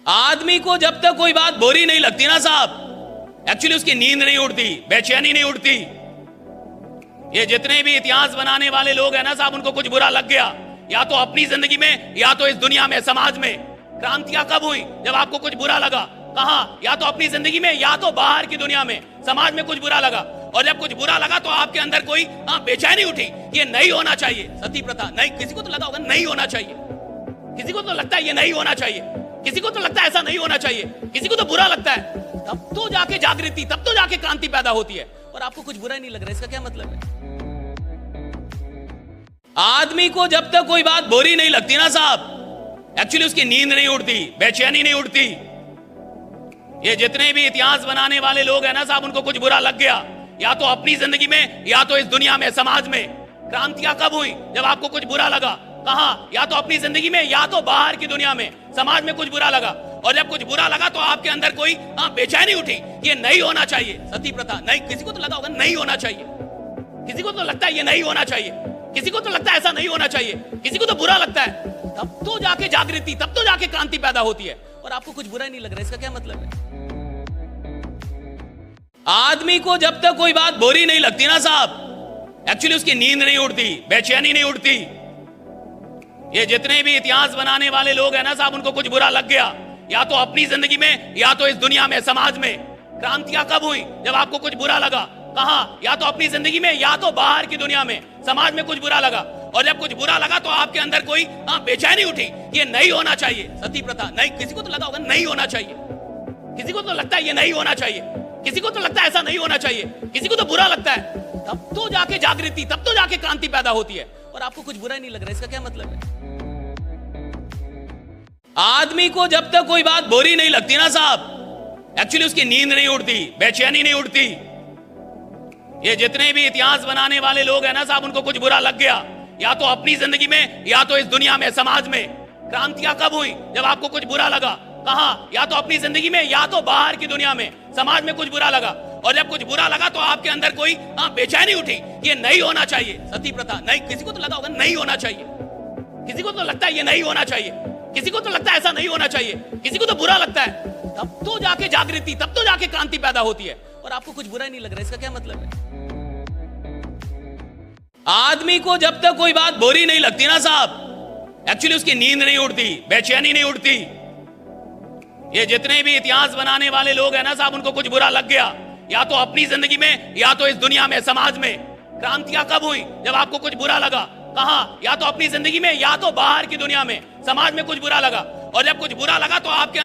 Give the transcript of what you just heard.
आदमी को जब तक कोई बात बुरी नहीं लगती ना साहब, एक्चुअली उसकी नींद नहीं उड़ती, बेचैनी नहीं उड़ती। ये जितने भी इतिहास बनाने वाले लोग हैं ना साहब, उनको कुछ बुरा लग गया, या तो अपनी जिंदगी में या तो इस दुनिया में, समाज में। क्रांतियां कब हुई? जब आपको कुछ बुरा लगा। कहां? या तो अपनी जिंदगी में या तो बाहर की दुनिया में, समाज में कुछ बुरा लगा। और जब कुछ बुरा लगा तो आपके अंदर कोई बेचैनी उठी, ये नहीं होना चाहिए। सती प्रथा नहीं, किसी को तो लगा होगा नहीं होना चाहिए, किसी को तो लगता है ये नहीं होना चाहिए, किसी को तो लगता है ऐसा नहीं होना चाहिए, किसी को तो बुरा लगता है। तब तो जाके जागृति, तब तो जाके क्रांति पैदा होती है। और आपको कुछ बुरा ही नहीं लग रहा, इसका क्या मतलब है? आदमी को जब तक कोई बात बुरी नहीं लगती ना साहब, एक्चुअली उसकी नींद नहीं उड़ती, बेचैनी नहीं उड़ती। ये जितने भी इतिहास बनाने वाले लोग हैं ना साहब, उनको कुछ बुरा लग गया, या तो अपनी जिंदगी में या तो इस दुनिया में, समाज में। क्रांतियां कब हुई? जब आपको कुछ बुरा लगा। कहां? या तो अपनी जिंदगी में या तो बाहर की दुनिया में, समाज में कुछ बुरा लगा। और जब कुछ बुरा लगा तो आपके अंदर कोई बेचैनी उठी, ये नहीं होना चाहिए। सती प्रथा नहीं, किसी को तो लगा होगा नहीं होना चाहिए, किसी को तो लगता है ये नहीं होना चाहिए, किसी को तो लगता है ऐसा नहीं होना चाहिए, किसी को तो बुरा लगता है। तब तो जाके जागृति, तब तो जाके क्रांति पैदा होती है। और आपको कुछ बुरा ही नहीं लग रहा, इसका क्या मतलब है? आदमी को जब तक कोई बात बुरी नहीं लगती ना साहब, एक्चुअली उसकी नींद नहीं उड़ती, बेचैनी नहीं उड़ती। ये जितने भी इतिहास बनाने वाले लोग हैं ना साहब, उनको कुछ बुरा लग गया, या तो अपनी जिंदगी में या तो इस दुनिया में, समाज में। क्रांतियां कब हुई? जब आपको कुछ बुरा लगा। कहां? या तो अपनी जिंदगी में या तो बाहर की दुनिया में, समाज में कुछ बुरा लगा। और जब कुछ बुरा लगा तो आपके अंदर कोई बेचैनी उठी, ये नहीं होना चाहिए। सती प्रथा नहीं, किसी को तो लगा होगा नहीं होना चाहिए, किसी को तो लगता है ये नहीं होना चाहिए, किसी को तो लगता है ऐसा नहीं होना चाहिए, किसी को तो बुरा लगता है। तब तो जाके जागृति, तब तो जाके क्रांति पैदा होती है। और आपको कुछ बुरा ही नहीं लग रहा, इसका क्या मतलब है? आदमी को जब तक कोई बात बुरी नहीं लगती ना साहब, एक्चुअली उसकी नींद नहीं उड़ती, बेचैनी नहीं उड़ती। ये जितने भी इतिहास बनाने वाले लोग हैं ना साहब, उनको कुछ बुरा लग गया, या तो अपनी जिंदगी में या तो इस दुनिया में, समाज में। क्रांतियां कब हुई? जब आपको कुछ बुरा लगा। कहां? या तो अपनी जिंदगी में या तो बाहर की दुनिया में, समाज में कुछ बुरा लगा। और जब कुछ बुरा लगा तो आपके अंदर कोई बेचैनी उठी, ये नहीं होना चाहिए। सती प्रथा नहीं, किसी को तो लगा होगा नहीं होना चाहिए, किसी को तो लगता है ये नहीं होना चाहिए, किसी को तो लगता है ऐसा नहीं होना चाहिए, किसी को तो बुरा लगता है। तब तो जाके जागृति, तब तो जाके क्रांति पैदा होती है। और आपको कुछ बुरा ही नहीं लग रहा, इसका क्या मतलब है? आदमी को जब तक कोई बात बुरी नहीं लगती ना साहब, एक्चुअली उसकी नींद नहीं उड़ती, बेचैनी नहीं उड़ती। ये जितने भी इतिहास बनाने वाले लोग हैं ना साहब, उनको कुछ बुरा लग गया, या तो अपनी जिंदगी में या तो इस दुनिया में, समाज में। क्रांतियां कब हुई? जब आपको कुछ बुरा लगा। कहां? या तो अपनी जिंदगी में या तो बाहर की दुनिया में, समाज में कुछ बुरा लगा। और जब कुछ बुरा लगा तो आपके